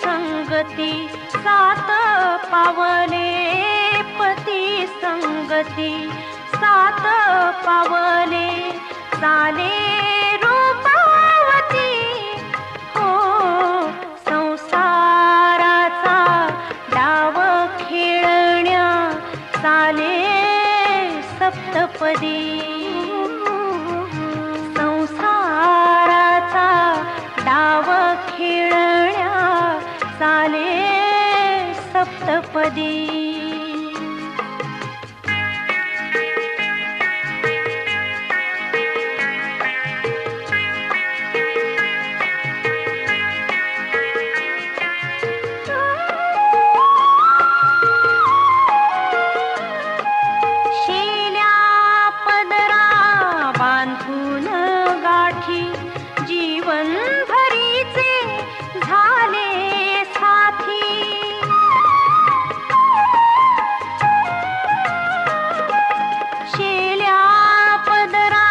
सप्तपदी। सात पावले पती संगती, सात पावले चाले रूपावती। हो संसाराचा डाव खेळण्या चाले सप्तपदी। संसाराचा डाव खेळण्या चाले सप्तपदी। शेल्या पदरा बांधून गाठी, जीवन भरीचे झाले साथी। शेल्या पदरा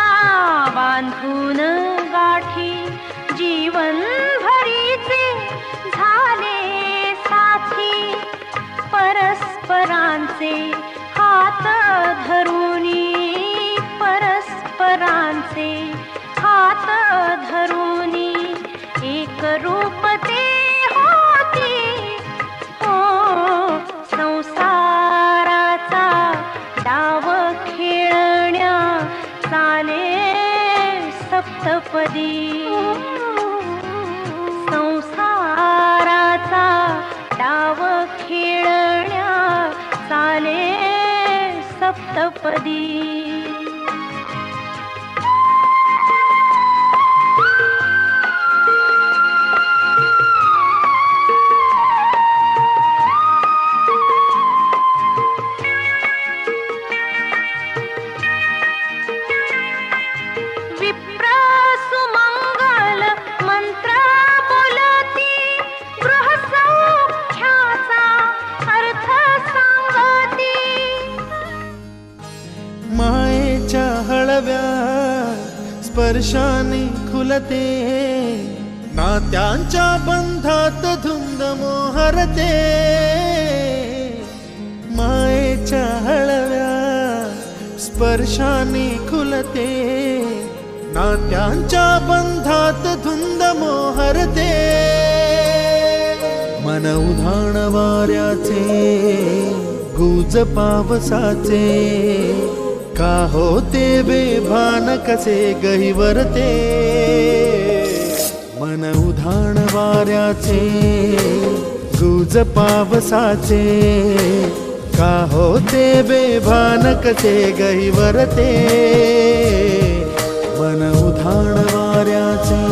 बांधून गाठी, जीवन भरीचे झाले साथी। परस्परांचे हात धरूनी, परस्परांचे हात धरूनी एक रूप ते होती। हो संसाराचा डाव खेळण्या चाले सप्तपदी। संसाराचा डाव खेळण्या चाले सप्तपदी। मायेच्या हळव्या स्पर्शाने खुलते, नात्यांच्या बंधात धुंद मोहरते। मायेच्या हळव्या स्पर्शाने खुलते, नात्यांच्या बंधात धुंद मोहरते। मन उधाण वाऱ्याचे गुज पावसाचे, का होते बेभान कसे गहिवरते। मन उधाण वाऱ्याचे गुज पावसाचे, का होते बेभान कसे गहिवरते। मन उधाण वाऱ्याचे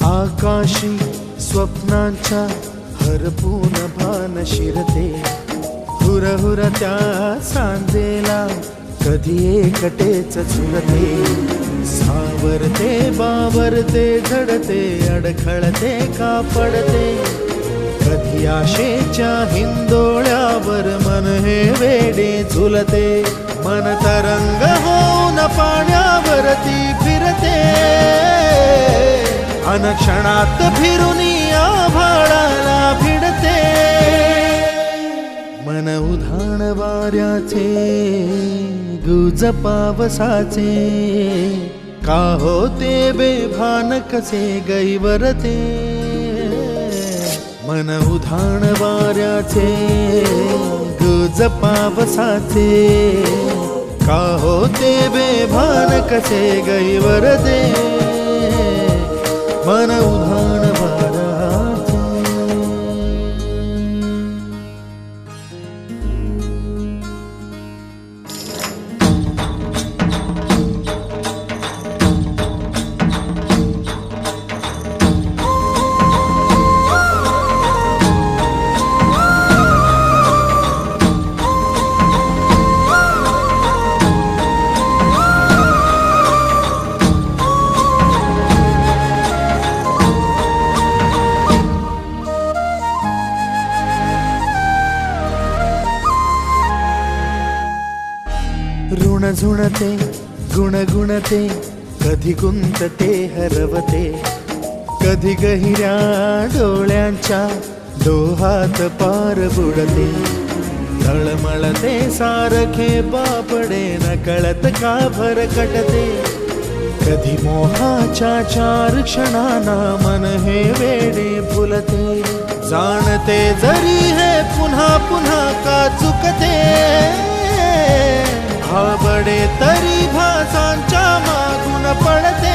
आकाशी स्वप्नांच्या हरपून भान शिरते। हुरहुर त्या सांजेला कधी एकटेच झुलते। सावरते बावरते झडते, अडखळते का पडते, कधी आशेच्या हिंदोळ्यावर मन हे वेडे झुलते, मन तरंग होऊन पाण्यावरती फिरते, अनक्षणात फिरून आभाळाला भिडते, मन उधाण वाऱ्याचे गुज पावसाचे, का होते बेभान कसे गैवरते, मन उधाण वाऱ्याचे गुज पावसाचे, का होते बेभान कसे गैवरते, मन उधाण वाऱ्याचे. ऋण झुणते गुणगुणते, कधी गुंतते हरवते, कधी गहिऱ्या डोळ्यांच्या डोहात पार बुडते, तळमळते सारखे बापडे नकळत का भरकटते, कधी मोहाच्या चार क्षणांना मन हे वेडे फुलते, जाणते जरी हे पुन्हा पुन्हा का चुकते, भाबडे तरी भासांच्या मागून पडते,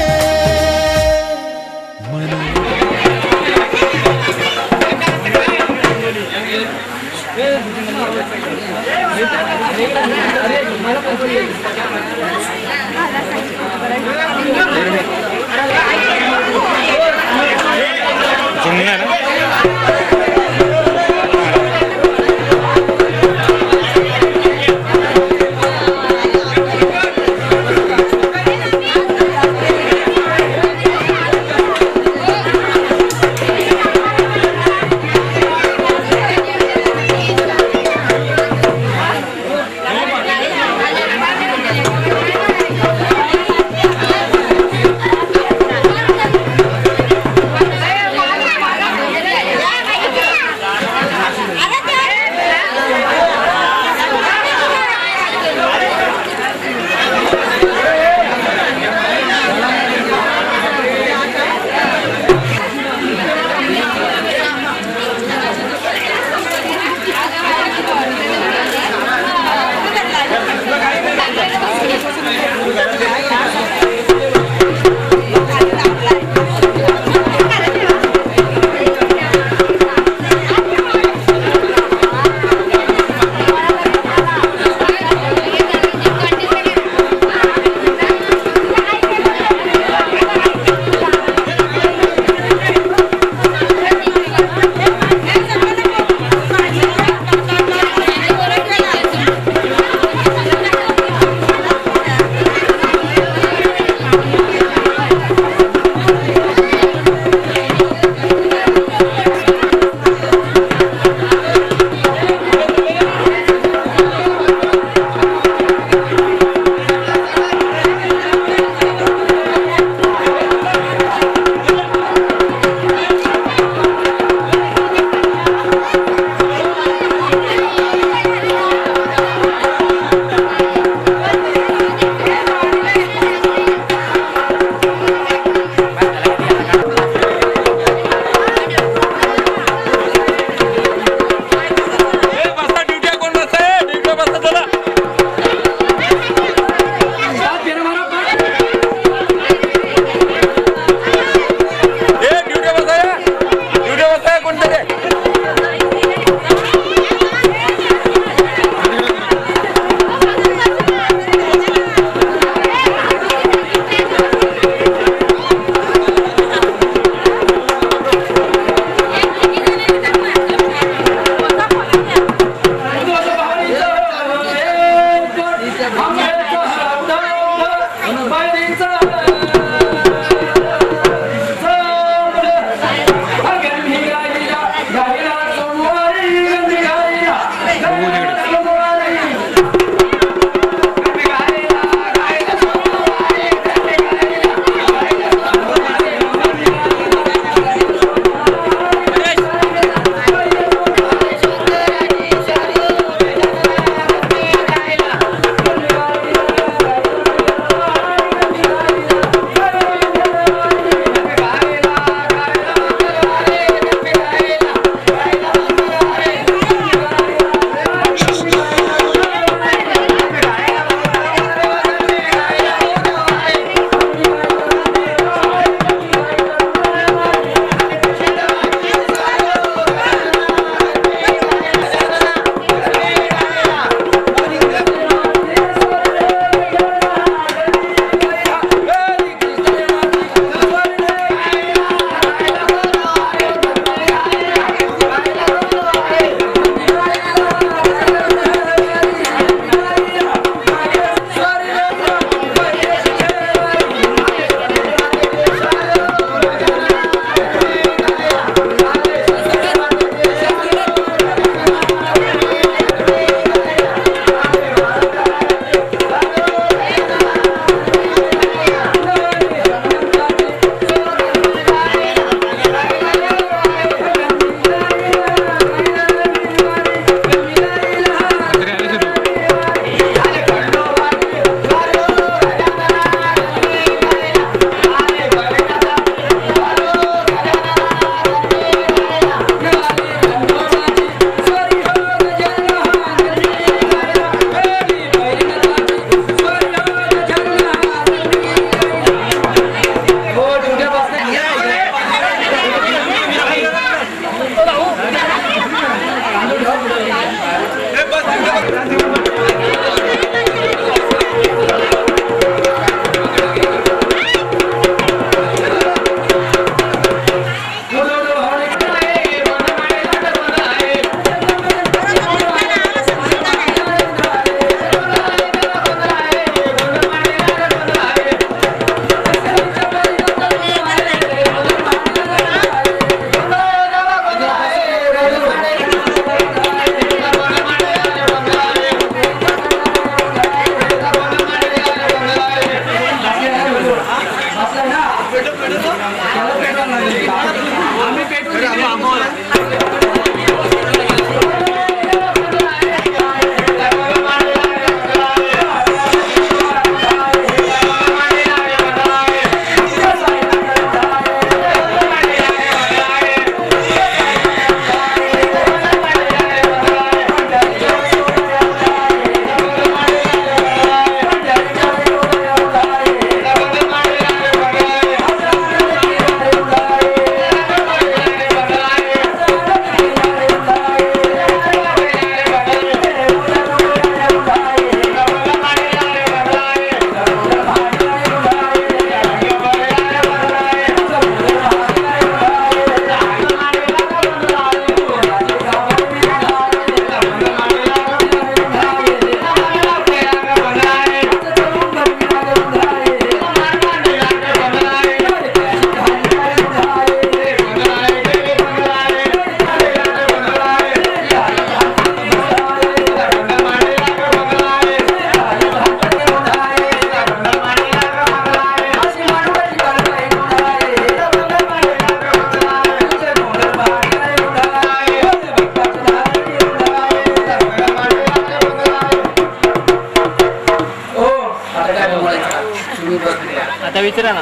विचारा ना.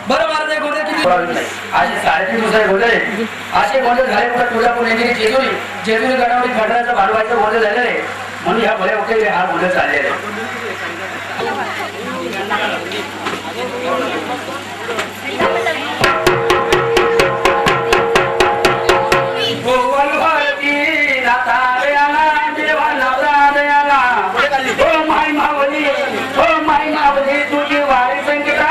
बरं महाराज हे गोंधळ किती असे 3.5 दिवसाचे गोंधळ असे गोंधळ झाले पण तुळजापूर नेहमी जेजुरी गडावरील खंडराचं भांडवायचं गोंधळ झालेलं आहे म्हणून ह्या भल्या वगैरे हा गोंधळ चाललेला आहे. तुझी वारी संकटा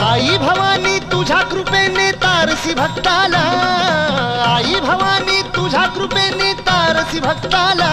आई भवानी तुझ्या कृपेने तारसी भक्ताला, आई भवानी तुझ्या कृपेने तारसी भक्ताला.